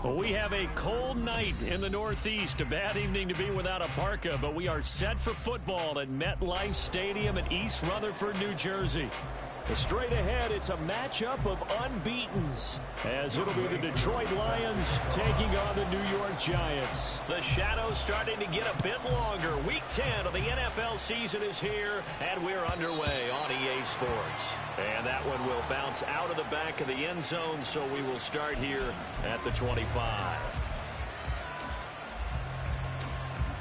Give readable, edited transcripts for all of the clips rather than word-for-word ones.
Well, we have a cold night in the Northeast. A bad evening to be without a parka, but we are set for football at MetLife Stadium in East Rutherford, New Jersey. Straight ahead, it's a matchup of unbeatens, as it'll be the Detroit Lions taking on the New York Giants. The shadows starting to get a bit longer. Week 10 of the NFL season is here, and we're underway on EA Sports. And that one will bounce out of the back of the end zone, so we will start here at the 25.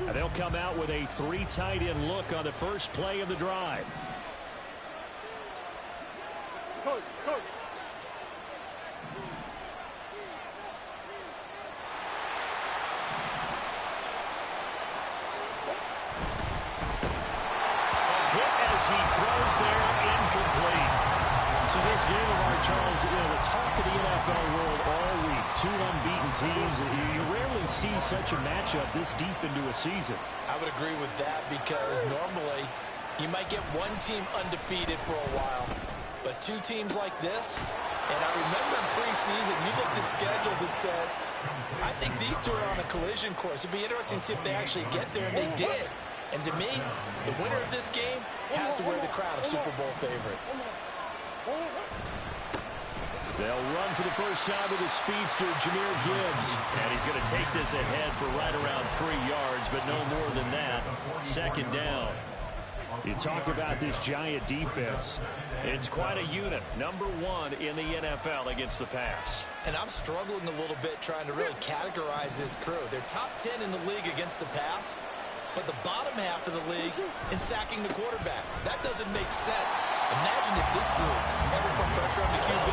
And they'll come out with a 3 tight end look on the first play of the drive. Coach. As he throws there, incomplete. So this game of our, Charles, the talk of the NFL world all week. 2 unbeaten teams. You rarely see such a matchup this deep into a season. I would agree with that because normally you might get one team undefeated for a while. But 2 teams like this, and I remember in preseason, you looked at schedules and said, I think these 2 are on a collision course. It'd be interesting to see if they actually get there, and they did. And to me, the winner of this game has to wear the crown of Super Bowl favorite. They'll run for the first time with the speedster, Jahmyr Gibbs. And he's going to take this ahead for right around 3 yards, but no more than that. Second down. You talk about this Giant defense. It's quite a unit. Number 1 in the NFL against the pass. And I'm struggling a little bit trying to really categorize this crew. They're top 10 in the league against the pass, but the bottom half of the league in sacking the quarterback. That doesn't make sense. Imagine if this group ever put pressure on the QB,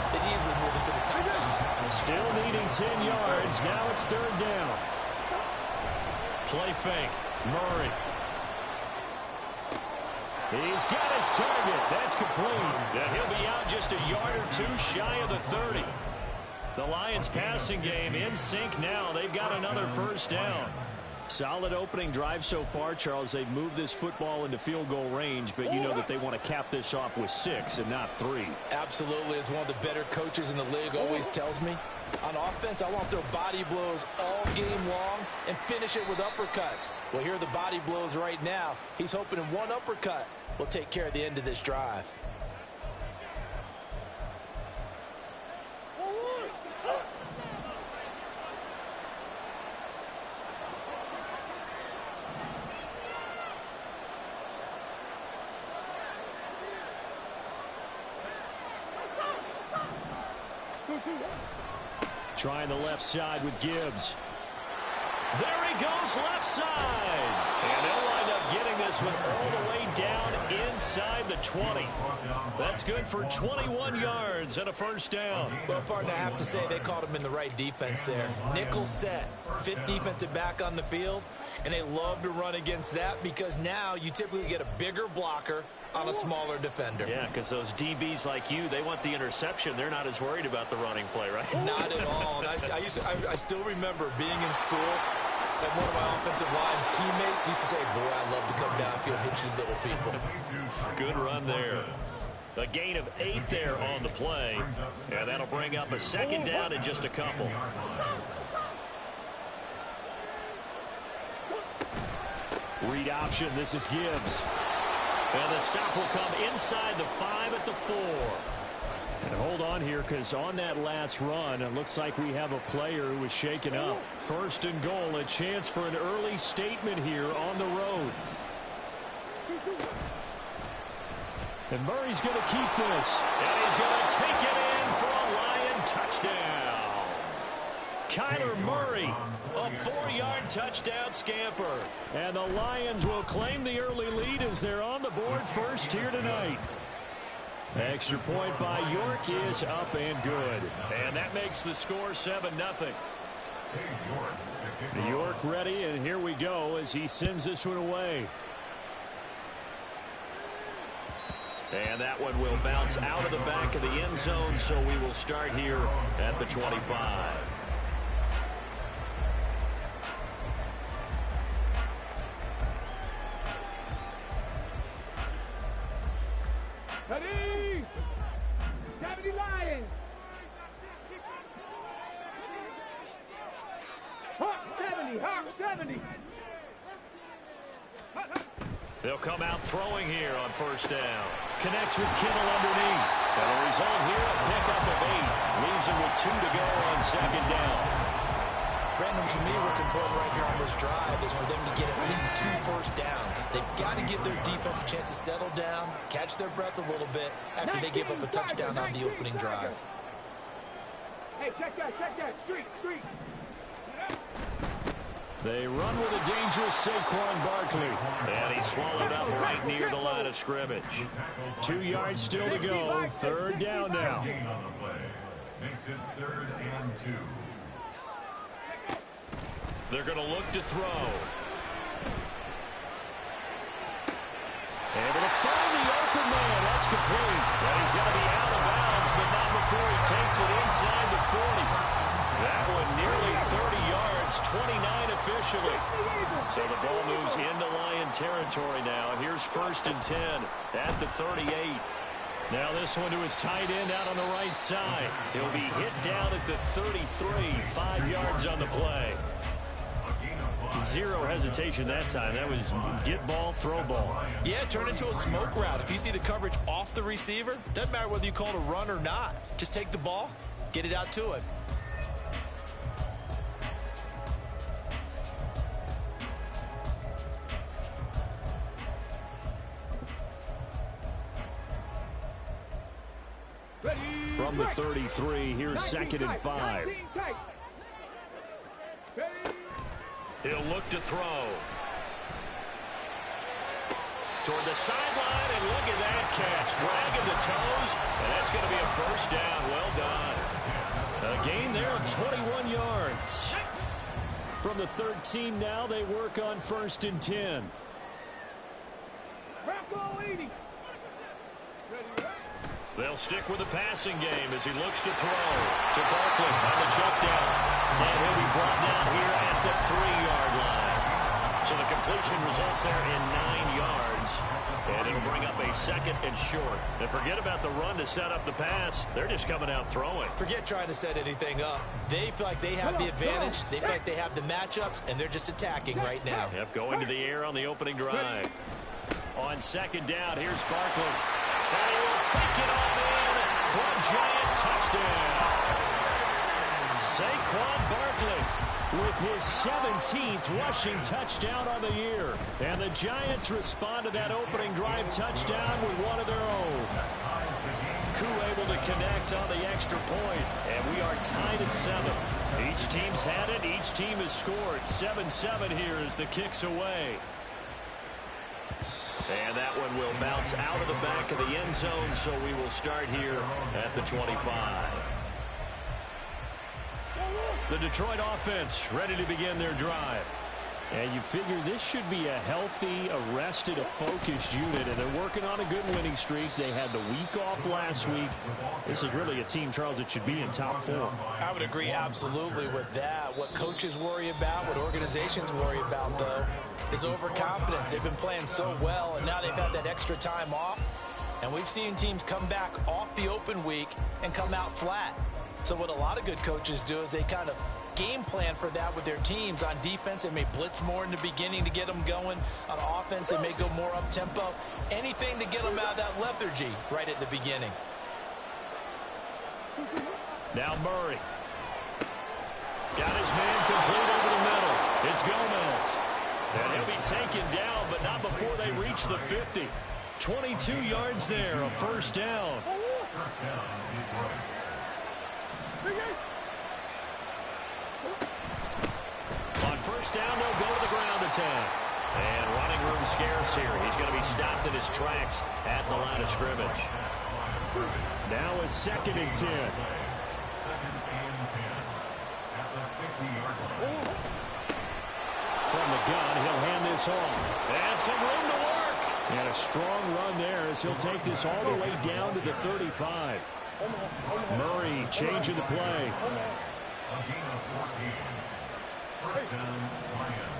they'd easily move into the top 5. Still needing 10 yards. Now it's 3rd down. Play fake. Murray. He's got his target. That's complete. And he'll be out just a yard or 2 shy of the 30. The Lions passing game in sync now. They've got another first down. Solid opening drive so far, Charles. They've moved this football into field goal range, but you know that they want to cap this off with 6 and not 3. Absolutely. As one of the better coaches in the league always tells me, on offense, I want to throw body blows all game long and finish it with uppercuts. Well, here are the body blows right now. He's hoping in one uppercut will take care of the end of this drive. Trying the left side with Gibbs. There he goes, left side. And they'll wind up getting this one all the way down inside the 20. That's good for 21 yards and a first down. Well, partner, I have to say they caught him in the right defense there. Nickel set, 5th defensive back on the field, and they love to run against that because now you typically get a bigger blocker on a smaller defender. Yeah, because those DBs like you, they want the interception. They're not as worried about the running play, right? Not at all. And I still remember being in school, and one of my offensive line teammates used to say, boy, I love to come downfield and hit you little people. Good run there. A gain of 8 there on the play, and that'll bring up a second down in just a couple. Read option, this is Gibbs. And the stop will come inside the 5 at the 4. And hold on here, because on that last run, it looks like we have a player who was shaken up. 1st and goal, a chance for an early statement here on the road. And Murray's going to keep this. And he's going to take it in for a Lion touchdown. Kyler Murray, a 4-yard touchdown scamper. And the Lions will claim the early lead as they're on the board first here tonight. Extra point by York is up and good. And that makes the score 7-0. York ready, and here we go as he sends this one away. And that one will bounce out of the back of the end zone, so we will start here at the 25. Ready? 70 Lions. They'll come out throwing here on first down. Connects with Kittle underneath. And the result here, a pickup of 8. Leaves him with 2 to go on second down. Brandon, to me, what's important right here on this drive is for them to get at least 2 first downs. They've got to give their defense a chance to settle down, catch their breath a little bit after they give up a touchdown on the opening drive. Hey, check that, street. They run with a dangerous Saquon Barkley. And he's swallowed up right near the line of scrimmage. 2 yards still to go. Third down now. Makes it 3rd and 2. They're going to look to throw. Able to find the open man. That's complete. And he's going to be out of bounds, but not before he takes it inside the 40. That one nearly 30 yards, 29 officially. So the ball moves into Lion territory now. Here's 1st and 10 at the 38. Now this one to his tight end out on the right side. He'll be hit down at the 33, 5 yards on the play. Zero hesitation that time. That was get ball, throw ball. Yeah, turn into a smoke route. If you see the coverage off the receiver, doesn't matter whether you call it a run or not. Just take the ball, get it out to him. From the 33, here's 2nd and 5. He'll look to throw. Toward the sideline, and look at that catch. Dragging the toes, and that's going to be a first down. Well done. A gain there of 21 yards. From the 13 now, they work on 1st and 10. They'll stick with the passing game as he looks to throw to Barkley on the check down. And he'll be brought down here at the 3-yard line. So the completion results there in 9 yards. And it'll bring up a 2nd and short. And forget about the run to set up the pass. They're just coming out throwing. Forget trying to set anything up. They feel like they have the advantage. They feel like they have the matchups, and they're just attacking right now. Yep, going to the air on the opening drive. On 2nd down, here's Barkley. And he will take it all in for a giant touchdown. Saquon Barkley with his 17th rushing touchdown on the year. And the Giants respond to that opening drive touchdown with one of their own. Koo able to connect on the extra point. And we are tied at 7. Each team's had it. Each team has scored. 7-7 here as the kick's away. And that one will bounce out of the back of the end zone, so we will start here at the 25. The Detroit offense ready to begin their drive. And you figure this should be a healthy, arrested, a focused unit, and they're working on a good winning streak. They had the week off last week. This is really a team, Charles, that should be in top form. I would agree absolutely with that. What coaches worry about, what organizations worry about, though, is overconfidence. They've been playing so well, and now they've had that extra time off. And we've seen teams come back off the open week and come out flat. So what a lot of good coaches do is they kind of game plan for that with their teams. On defense, they may blitz more in the beginning to get them going. On offense, they may go more up-tempo. Anything to get them out of that lethargy right at the beginning. Now Murray. Got his man complete over the middle. It's Gomez. And he'll be taken down, but not before they reach the 50. 22 yards there, a first down. First down is right. On first down, they'll go to the ground attack. And running room scarce here. He's going to be stopped in his tracks at the line of scrimmage. Now a 2nd and 10. 2nd and 10 at the 50-yard line. From the gun, he'll hand this off. And some room to work. And a strong run there as he'll take this all the way down to the 35. Murray changing the play. A gain of 14. First down, Lions.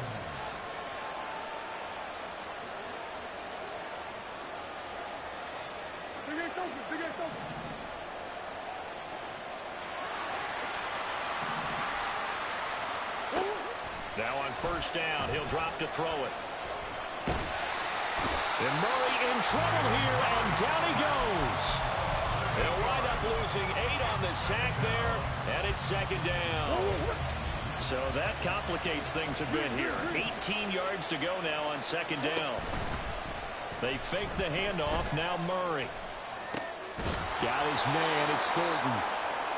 Big ass open. Now on first down, he'll drop to throw it. And Murray in trouble here, and down he goes. They'll wind up losing 8 on the sack there, and it's second down. So that complicates things a bit here. 18 yards to go now on second down. They fake the handoff, now Murray. Got his man, it's Thornton.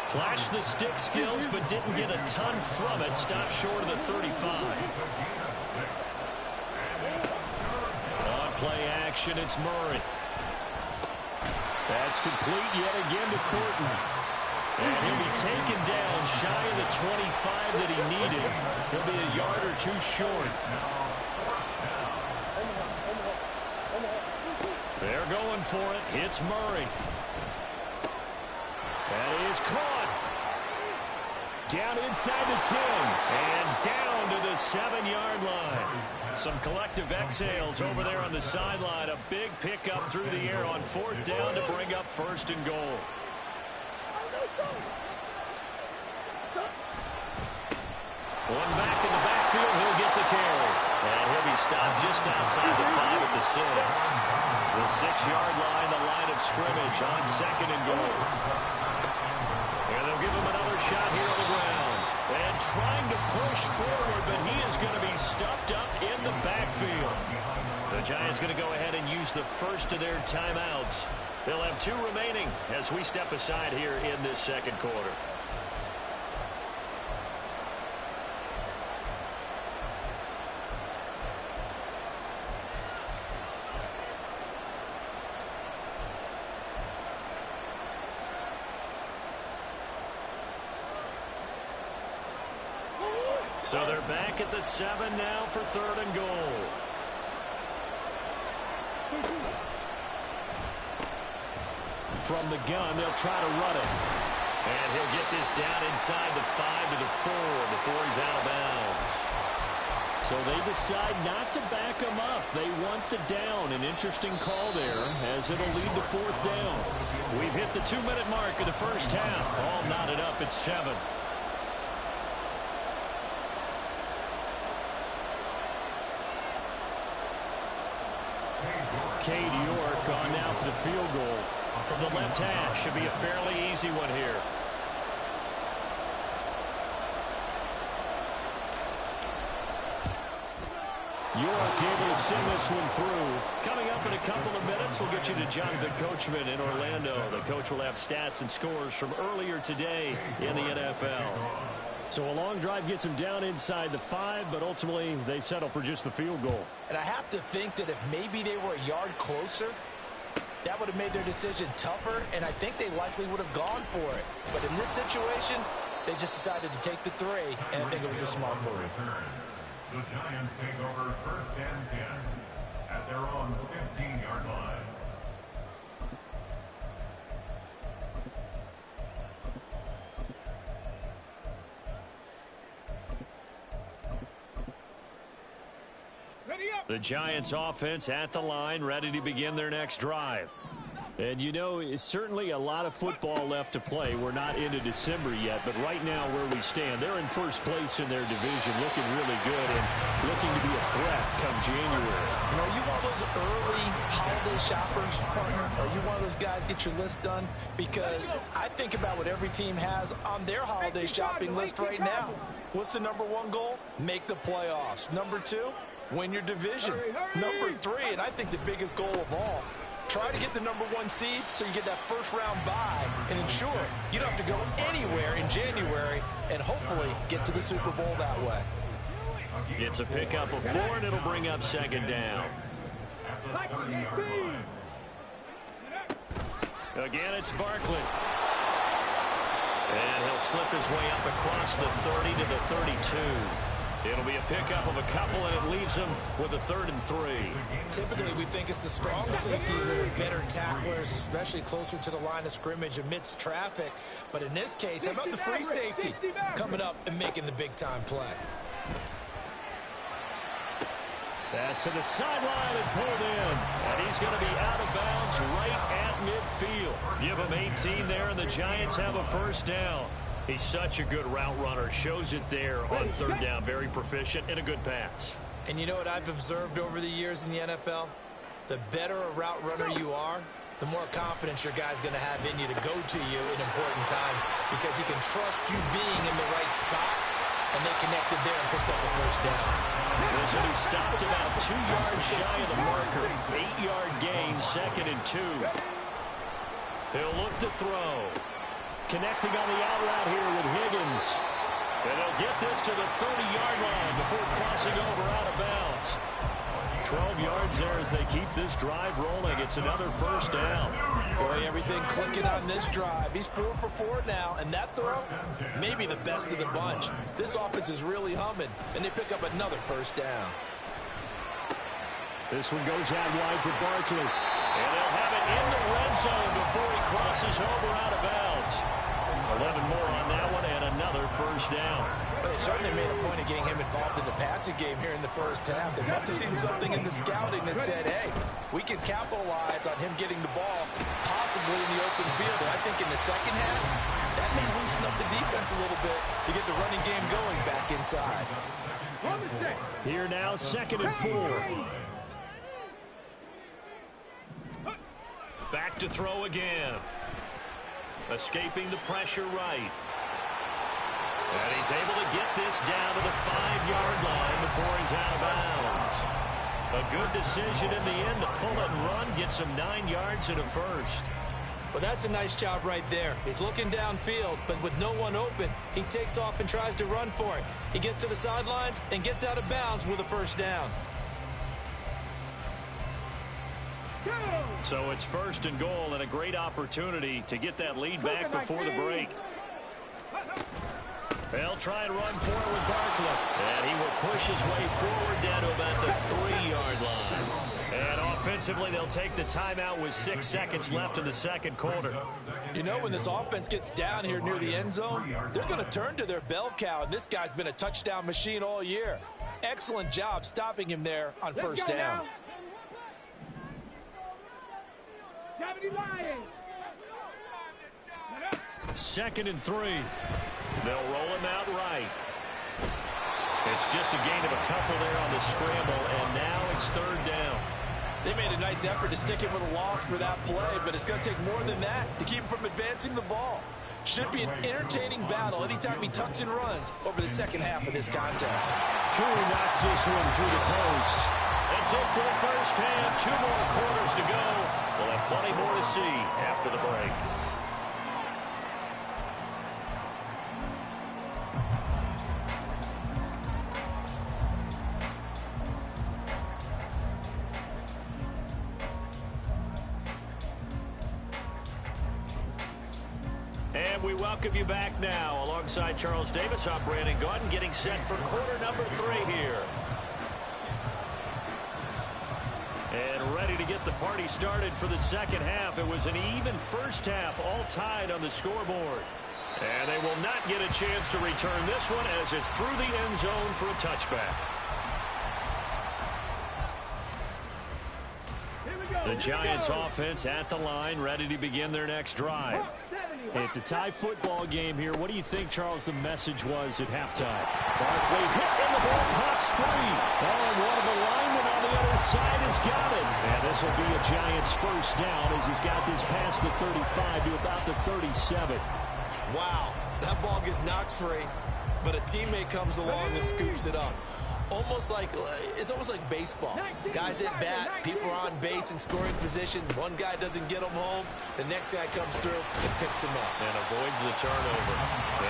Flashed the stick skills, but didn't get a ton from it. Stopped short of the 35. On play action, it's Murray. That's complete yet again to Thornton. And he'll be taken down shy of the 25 that he needed. He'll be a yard or two short. They're going for it. It's Murray. That is caught. Down inside the 10. And down to the 7-yard line. Some collective exhales over there on the sideline. A big pickup through the air on fourth down to bring up first and goal. One back in the backfield. He'll get the carry. And he'll be stopped just outside the 5 at the 6. The 6-yard line, the line of scrimmage on second and goal. And they'll give him another shot here on the ground. And trying to push forward, but he is going to be stuffed up in the backfield. The Giants going to go ahead and use the first of their timeouts. They'll have 2 remaining as we step aside here in this second quarter. So they're back at the 7 now for third and goal. From the gun, they'll try to run it. And he'll get this down inside the 5 to the 4 before he's out of bounds. So they decide not to back him up. They want the down. An interesting call there as it'll lead to fourth down. We've hit the 2-minute mark of the first half. All knotted up at 7. Cade York on now for the field goal from the left hash. Should be a fairly easy one here. York able to send this one through. Coming up in a couple of minutes, we'll get you to Jonathan Coachman in Orlando. The coach will have stats and scores from earlier today in the NFL. So a long drive gets them down inside the 5, but ultimately they settle for just the field goal. And I have to think that if maybe they were a yard closer, that would have made their decision tougher, and I think they likely would have gone for it. But in this situation, they just decided to take the 3, and I think it was a smart move. The Giants take over first and 10 at their own 15-yard line. The Giants offense at the line, ready to begin their next drive. And you know, it's certainly a lot of football left to play. We're not into December yet, but right now where we stand, they're in first place in their division, looking really good and looking to be a threat come January. You know, are you one of those early holiday shoppers, partner? Are you one of those guys get your list done? Because I think about what every team has on their holiday shopping list right now. What's the number 1 goal? Make the playoffs. Number 2? Win your division. Number 3, and I think the biggest goal of all, try to get the number 1 seed so you get that first-round bye and ensure you don't have to go anywhere in January and hopefully get to the Super Bowl that way. It's a pickup of 4, and it'll bring up second down. Again, it's Barkley. And he'll slip his way up across the 30 to the 32. It'll be a pickup of a couple, and it leaves him with a 3rd and 3. Typically, we think it's the strong safeties that are better tacklers, especially closer to the line of scrimmage amidst traffic. But in this case, how about the free safety coming up and making the big-time play? Pass to the sideline and pulled in. And he's going to be out of bounds right at midfield. Give him 18 there, and the Giants have a first down. He's such a good route runner. Shows it there on third down. Very proficient and a good pass. And you know what I've observed over the years in the NFL? The better a route runner you are, the more confidence your guy's going to have in you to go to you in important times because he can trust you being in the right spot, and they connected there and picked up the first down. This one is stopped about 2 yards shy of the marker. 8-yard gain, 2nd and 2. He'll look to throw. Connecting on the out route here with Higgins. And they'll get this to the 30-yard line before crossing over out of bounds. 12 yards there as they keep this drive rolling. It's another first down. Boy, everything clicking on this drive. He's 4 for 4 now, and that throw, maybe the best of the bunch. This offense is really humming, and they pick up another first down. This one goes out wide for Barkley. And they'll have it in the red zone before he crosses over out of bounds. 11 more on that one, and another first down. Well, they certainly made a point of getting him involved in the passing game here in the first half. They must have seen something in the scouting that said, hey, we can capitalize on him getting the ball, possibly in the open field. And I think in the second half, that may loosen up the defense a little bit to get the running game going back inside. Here now, 2nd and 4. Back to throw again. Escaping the pressure right. And he's able to get this down to the 5-yard line before he's out of bounds. A good decision in the end to pull it and run, gets him 9 yards and a first. Well, that's a nice job right there. He's looking downfield, but with no one open, he takes off and tries to run for it. He gets to the sidelines and gets out of bounds with a first down. So it's 1st and goal and a great opportunity to get that lead back before the break. They'll try and run for it with Barkley. And he will push his way forward down to about the 3-yard line. And offensively, they'll take the timeout with 6 seconds left in the second quarter. You know, when this offense gets down here near the end zone, they're going to turn to their bell cow. And this guy's been a touchdown machine all year. Excellent job stopping him there on first down. 2nd and 3. They'll roll him out right. It's just a gain of a couple there on the scramble, and now it's 3rd down. They made a nice effort to stick him with a loss for that play, but it's going to take more than that to keep him from advancing the ball. Should be an entertaining battle anytime he tucks and runs over the second half of this contest. True knocks this one through the post. That's it for the first half. 2 more quarters to go. We'll have plenty more to see after the break. And we welcome you back now. Alongside Charles Davis, I'm Brandon Gordon, getting set for quarter number 3 here. And ready to get the party started for the second half. It was an even first half, all tied on the scoreboard. And they will not get a chance to return this one as it's through the end zone for a touchback. The Giants offense at the line, ready to begin their next drive. It's a tie football game here. What do you think, Charles, the message was at halftime? Barkley hit and the ball pops free. Oh, and one of the linemen on the other side has got it. And this will be a Giants first down as he's got this past the 35 to about the 37. Wow, that ball gets knocked free, but a teammate comes along and scoops it up. It's almost like baseball. Guys at bat, people are on base in scoring position. One guy doesn't get them home. The next guy comes through and picks him up. And avoids the turnover.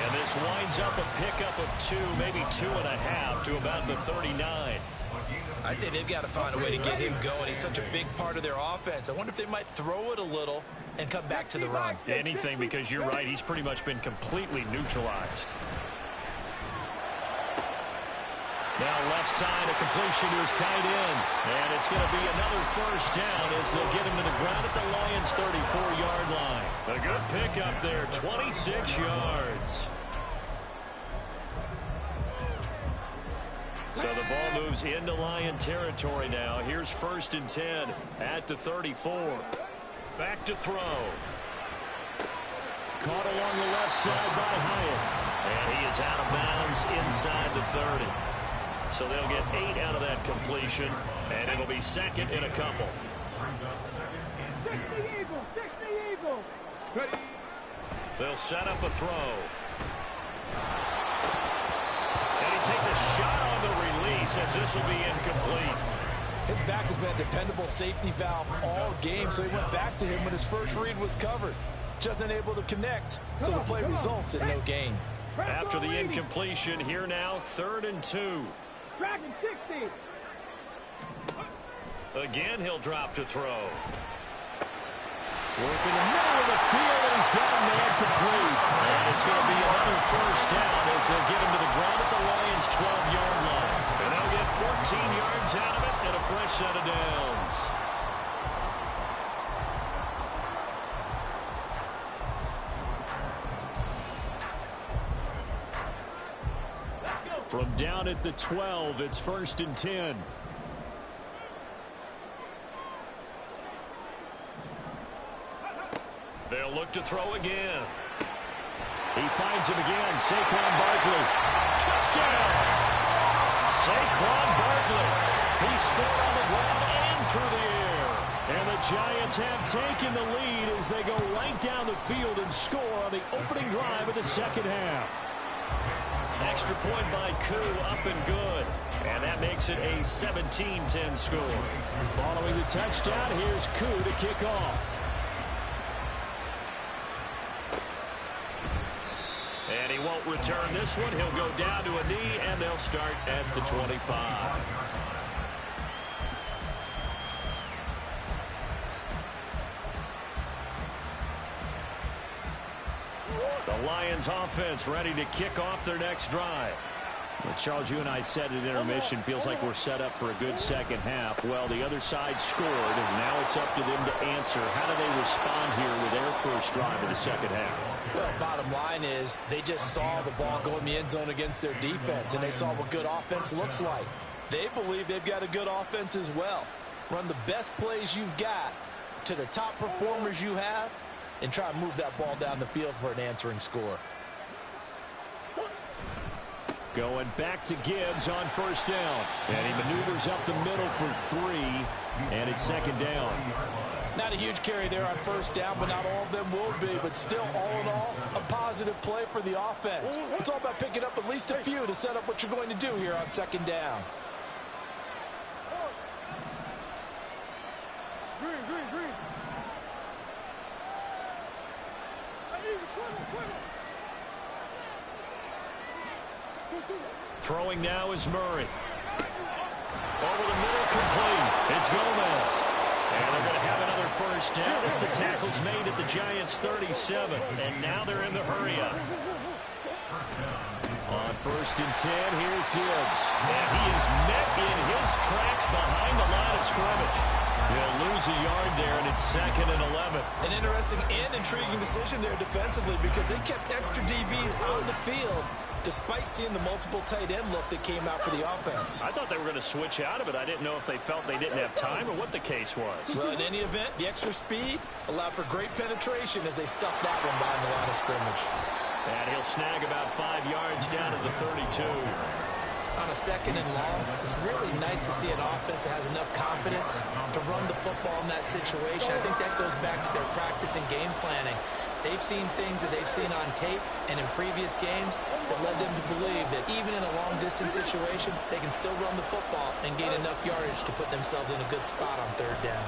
And this winds up a pickup of 2, maybe 2.5 to about the 39. I'd say they've got to find a way to get him going. He's such a big part of their offense. I wonder if they might throw it a little and come back to the run. Anything, because you're right. He's pretty much been completely neutralized. Now left side, a completion to his tight end. And it's going to be another first down as they'll get him to the ground at the Lions' 34-yard line. A good pickup there, 26 yards. So the ball moves into Lion territory now. Here's 1st and 10 at the 34. Back to throw. Caught along the left side by Hyatt. And he is out of bounds inside the 30. So they'll get 8 out of that completion, and it'll be second in a couple. 60 Eagles, 60 Eagles. Ready. They'll set up a throw. And he takes a shot on the release as this will be incomplete. His back has been a dependable safety valve all game, so he went back to him when his first read was covered. Just unable to connect, so the play results in no gain. After the incompletion, here now, 3rd and 2. Dragon 60. Again, he'll drop to throw. Working the middle of the field, and he's got a man complete. And it's going to be another first down as they'll get him to the ground at the Lions' 12-yard line. And they'll get 14 yards out of it and a fresh set of downs. From down at the 12, it's 1st and 10. They'll look to throw again. He finds him again. Saquon Barkley. Touchdown! Saquon Barkley. He scored on the ground and through the air. And the Giants have taken the lead as they go right down the field and score on the opening drive of the second half. Extra point by Koo, up and good. And that makes it a 17-10 score. Following the touchdown, here's Koo to kick off. And he won't return this one. He'll go down to a knee, and they'll start at the 25. The Lions offense ready to kick off their next drive. Well, Charles, you and I said at intermission, feels like we're set up for a good second half. Well, the other side scored, and now it's up to them to answer. How do they respond here with their first drive of the second half? Well, bottom line is they just saw the ball go in the end zone against their defense, and they saw what good offense looks like. They believe they've got a good offense as well. Run the best plays you've got to the top performers you have, and try to move that ball down the field for an answering score. Going back to Gibbs on first down. And he maneuvers up the middle for 3, and it's second down. Not a huge carry there on first down, but not all of them will be. But still, all in all, a positive play for the offense. It's all about picking up at least a few to set up what you're going to do here on second down. Green. Throwing now is Murray. Over the middle, complete. It's Gomez. And they're going to have another first down as the tackle's made at the Giants' 37. And now they're in the hurry-up. On 1st and 10, here's Gibbs. And he is met in his tracks behind the line of scrimmage. He'll lose a yard there, and it's 2nd and 11. An interesting and intriguing decision there defensively because they kept extra DBs on the field despite seeing the multiple tight end look that came out for the offense. I thought they were going to switch out of it. I didn't know if they felt they didn't have time or what the case was. Well, in any event, the extra speed allowed for great penetration as they stuffed that one behind the line of scrimmage. And he'll snag about 5 yards down to the 32. On a 2nd and long, it's really nice to see an offense that has enough confidence to run the football in that situation. I think that goes back to their practice and game planning. They've seen things that they've seen on tape and in previous games that led them to believe that even in a long-distance situation, they can still run the football and gain enough yardage to put themselves in a good spot on 3rd down.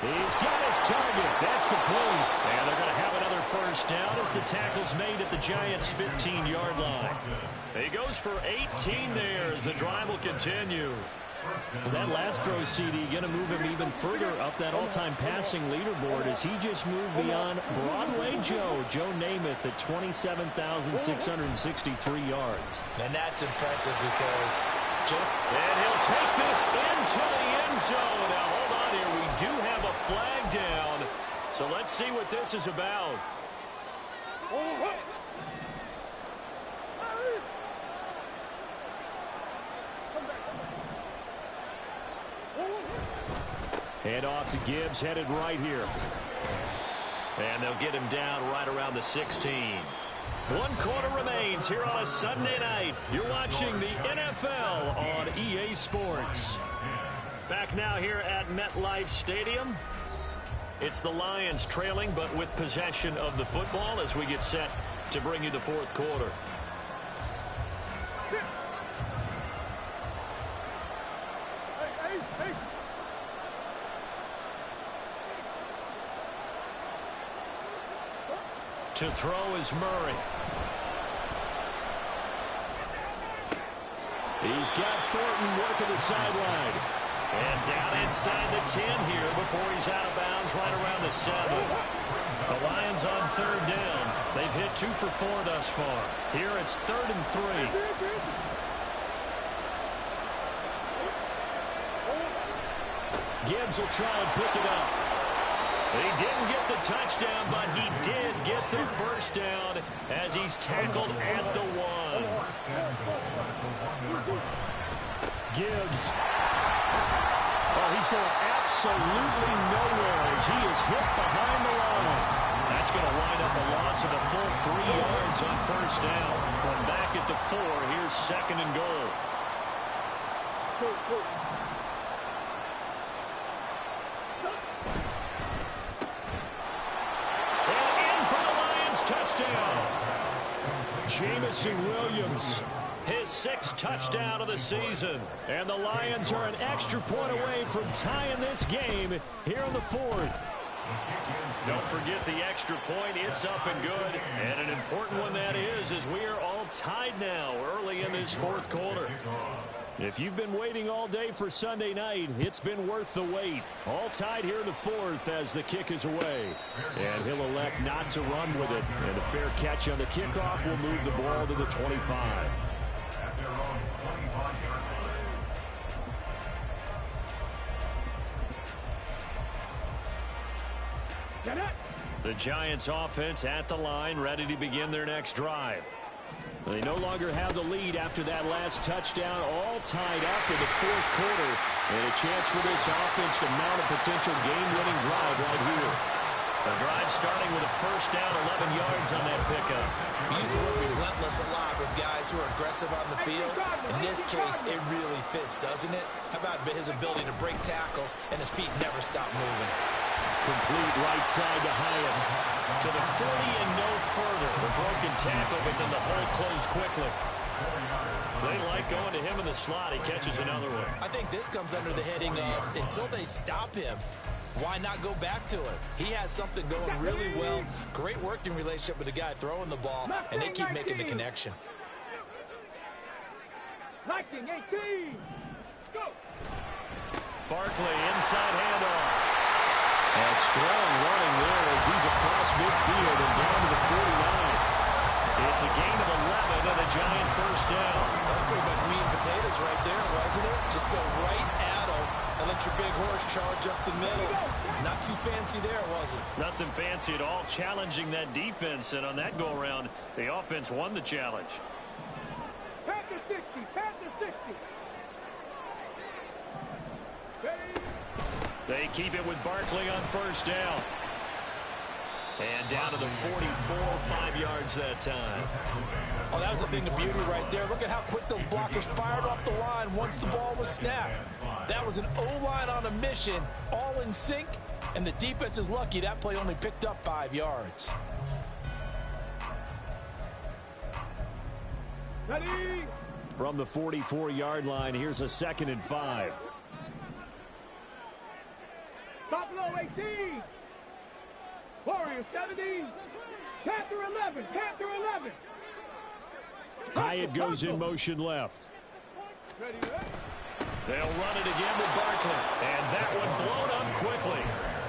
He's got his target. That's complete. And they're going to have another first down as the tackle's made at the Giants' 15-yard line. He goes for 18 there as the drive will continue. That last throw, CD, going to move him even further up that all-time passing leaderboard as he just moved beyond Broadway Joe Namath at 27,663 yards. And that's impressive because Joe... And he'll take this into the end zone. Now, hold on here. We do have a flag down. So let's see what this is about. Head off to Gibbs, headed right here. And they'll get him down right around the 16. 1 quarter remains here on a Sunday night. You're watching the NFL on EA Sports. Back now here at MetLife Stadium. It's the Lions trailing, but with possession of the football as we get set to bring you the 4th quarter. To throw is Murray. He's got Thornton working the sideline. And down inside the 10 here before he's out of bounds right around the 7. The Lions on 3rd down. They've hit 2 for 4 thus far. Here it's 3rd and 3. Gibbs will try and pick it up. He didn't get the touchdown, but he did get the first down as he's tackled at the 1. Gibbs. Oh, he's going absolutely nowhere as he is hit behind the line. That's going to wind up a loss of a full 3 yards on 1st down. From back at the 4, here's 2nd and goal. Touchdown. Jamison Williams, his 6th touchdown of the season. And the Lions are an extra point away from tying this game here in the 4th. Don't forget the extra point. It's up and good. And an important one that is, as we are all tied now early in this 4th quarter. If you've been waiting all day for Sunday night, it's been worth the wait. All tied here in the 4th as the kick is away. And he'll elect not to run with it. And a fair catch on the kickoff will move the ball to the 25. The Giants offense at the line, ready to begin their next drive. They no longer have the lead after that last touchdown, all tied up in the 4th quarter. And a chance for this offense to mount a potential game-winning drive right here. The drive starting with a 1st down, 11 yards on that pickup. We use the word relentless a lot with guys who are aggressive on the field. In this case, it really fits, doesn't it? How about his ability to break tackles and his feet never stop moving? Complete right side to Hyatt. To the 40 and no further. The broken tackle, but then the hole closed quickly. They like going to him in the slot. He catches another one. I think this comes under the heading of until they stop him, why not go back to it? He has something going really well. Great working relationship with the guy throwing the ball, and they keep making the connection. 19, 18. Go. Barkley inside handoff. And strong running there as he's across midfield and down to the 49. It's a gain of 11 and a Giant 1st down. That's pretty much meat and potatoes right there, wasn't it? Just go right at him and let your big horse charge up the middle. Not too fancy there, was it? Nothing fancy at all, challenging that defense. And on that go-around, the offense won the challenge. Panther 60, Panther 60. They keep it with Barkley on 1st down. And down to the 44, 5 yards that time. Oh, that was a thing of beauty right there. Look at how quick those blockers fired off the line once the ball was snapped. That was an O-line on a mission, all in sync, and the defense is lucky that play only picked up 5 yards. Ready. From the 44-yard line, here's a 2nd and 5. Buffalo 18. Warriors 17. Panther 11. Panther 11. Hyatt goes in motion left. Ready. They'll run it again with Barkley. And that one blown up quickly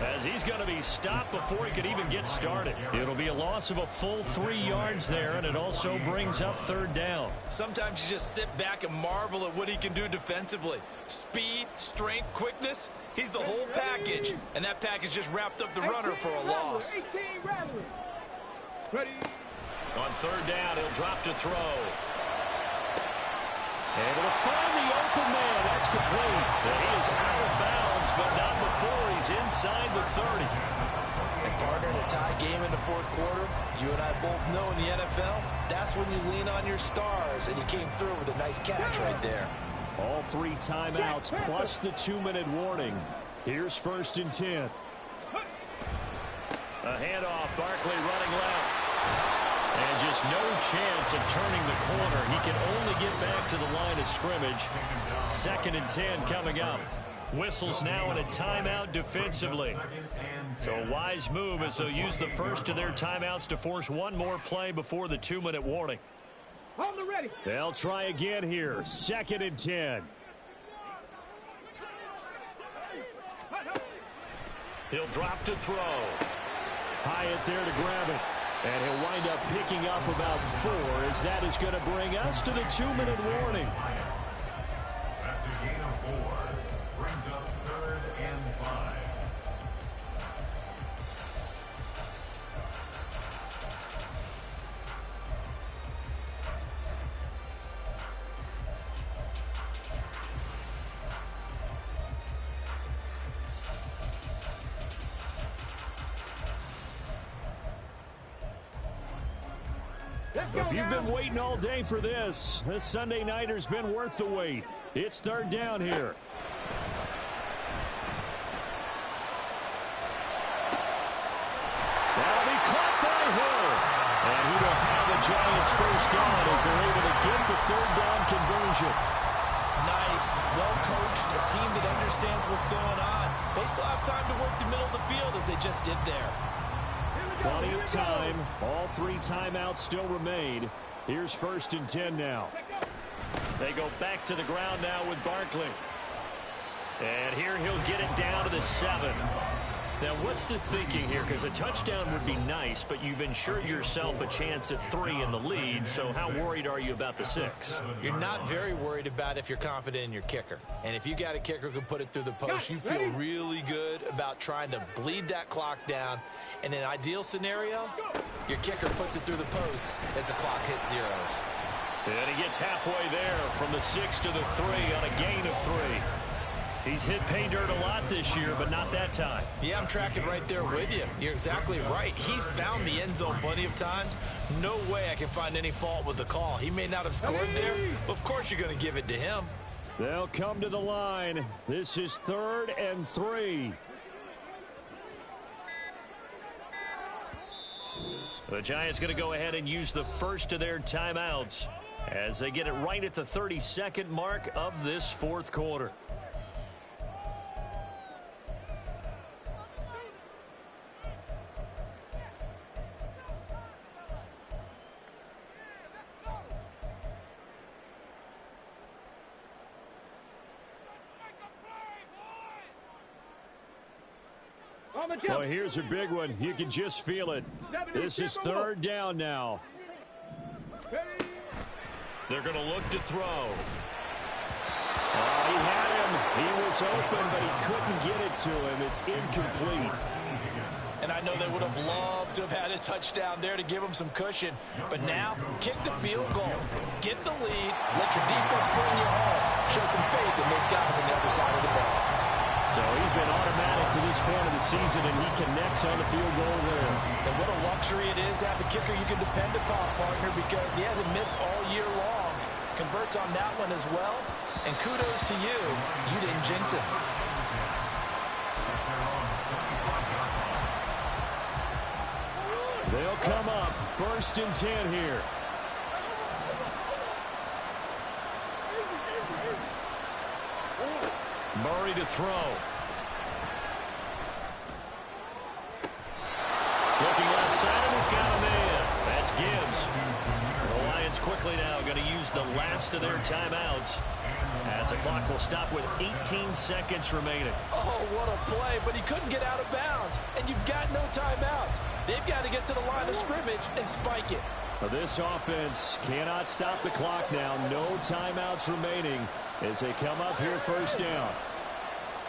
as he's going to be stopped before he could even get started. It'll be a loss of a full 3 yards there, and it also brings up 3rd down. Sometimes you just sit back and marvel at what he can do defensively. Speed, strength, quickness. He's the whole package, and that package just wrapped up the runner for a loss. 18 Rattler. Ready. On 3rd down, he'll drop to throw. Able to find the open man. That's complete. And he is out of bounds, but not before he's inside the 30. And Partner, in a tie game in the fourth quarter, you and I both know in the NFL, that's when you lean on your stars, and he came through with a nice catch right there. All 3 timeouts plus the 2-minute warning. Here's 1st and 10. A handoff, Barkley running left. And just no chance of turning the corner. He can only get back to the line of scrimmage. 2nd and 10 coming up. Whistles now in a timeout defensively. So a wise move as they'll use the first of their timeouts to force one more play before the 2-minute warning. On the ready. They'll try again here. 2nd and 10. He'll drop to throw. Hyatt there to grab it. And he'll wind up picking up about 4 as that is going to bring us to the 2-minute warning. That's a gain of 4. Brings up 3rd and 5. If you've been waiting all day for this Sunday nighter's been worth the wait. It's 3rd down here. That'll be caught by Hill. And he will have the Giants first down as they're able to get the 3rd down conversion. Nice, well-coached, a team that understands what's going on. They still have time to work the middle of the field as they just did there. Plenty of time. All 3 timeouts still remain. Here's 1st and 10 now. They go back to the ground now with Barkley. And here he'll get it down to the 7. Now, what's the thinking here? Because a touchdown would be nice, but you've ensured yourself a chance at 3 in the lead, so how worried are you about the 6? You're not very worried about if you're confident in your kicker. And if you got a kicker who can put it through the post, you feel really good about trying to bleed that clock down. In an ideal scenario, your kicker puts it through the post as the clock hits zeros. And he gets halfway there from the 6 to the 3 on a gain of 3. He's hit pay dirt a lot this year, but not that time. Yeah, I'm tracking right there with you. You're exactly right. He's found the end zone plenty of times. No way I can find any fault with the call. He may not have scored there, but of course you're going to give it to him. They'll come to the line. This is 3rd and 3. The Giants going to go ahead and use the first of their timeouts as they get it right at the 32nd mark of this 4th quarter. Well, here's a big one. You can just feel it. This is 3rd down now. They're going to look to throw. He had him. He was open, but he couldn't get it to him. It's incomplete. And I know they would have loved to have had a touchdown there to give them some cushion. But now, kick the field goal. Get the lead. Let your defense bring you home. Show some faith in those guys on the other side of the ball. So he's been automatic to this point of the season, and he connects on the field goal there. And what a luxury it is to have a kicker you can depend upon, partner, because he hasn't missed all year long. Converts on that one as well. And kudos to you. You didn't jinx him. They'll come up 1st and 10 here. Murray to throw. Looking left side, and he's got a man. That's Gibbs. The Lions quickly now going to use the last of their timeouts as the clock will stop with 18 seconds remaining. Oh, what a play, but he couldn't get out of bounds. And you've got no timeouts. They've got to get to the line of scrimmage and spike it. This offense cannot stop the clock now. No timeouts remaining as they come up here 1st down.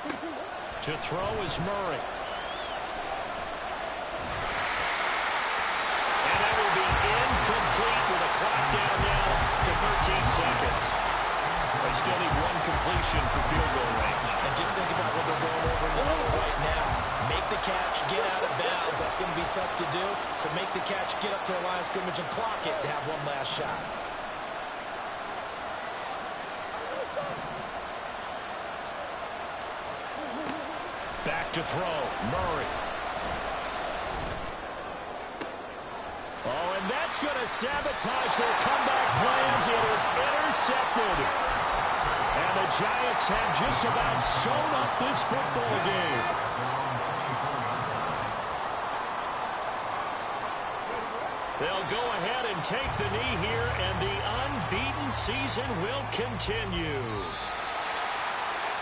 To throw is Murray. And that will be incomplete with a clock down now to 13 seconds. They still need one completion for field goal range. And just think about what they're going over in the huddle right now. Make the catch, get out of bounds. That's the tough to do. So make the catch, get up to the line of scrimmage, and clock it to have one last shot. Back to throw, Murray. Oh, and that's going to sabotage their comeback plans. It is intercepted. And the Giants have just about sewn up this football game. They'll go ahead and take the knee here, and the unbeaten season will continue.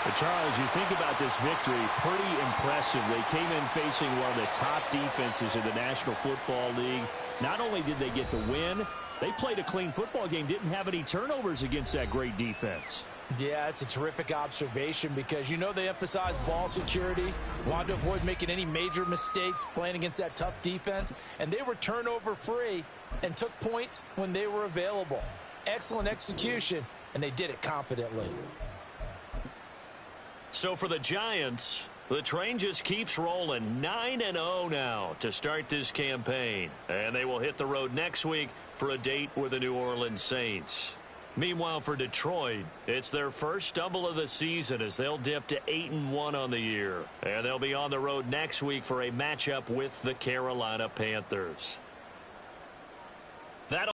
But Charles, you think about this victory, pretty impressive. They came in facing one of the top defenses in the National Football League. Not only did they get the win, they played a clean football game, didn't have any turnovers against that great defense. Yeah, it's a terrific observation because you know they emphasize ball security, wanted to avoid making any major mistakes playing against that tough defense, and they were turnover-free and took points when they were available. Excellent execution, and they did it confidently. So for the Giants, the train just keeps rolling. 9-0 now to start this campaign. And they will hit the road next week for a date with the New Orleans Saints. Meanwhile, for Detroit, it's their first stumble of the season as they'll dip to 8-1 on the year. And they'll be on the road next week for a matchup with the Carolina Panthers.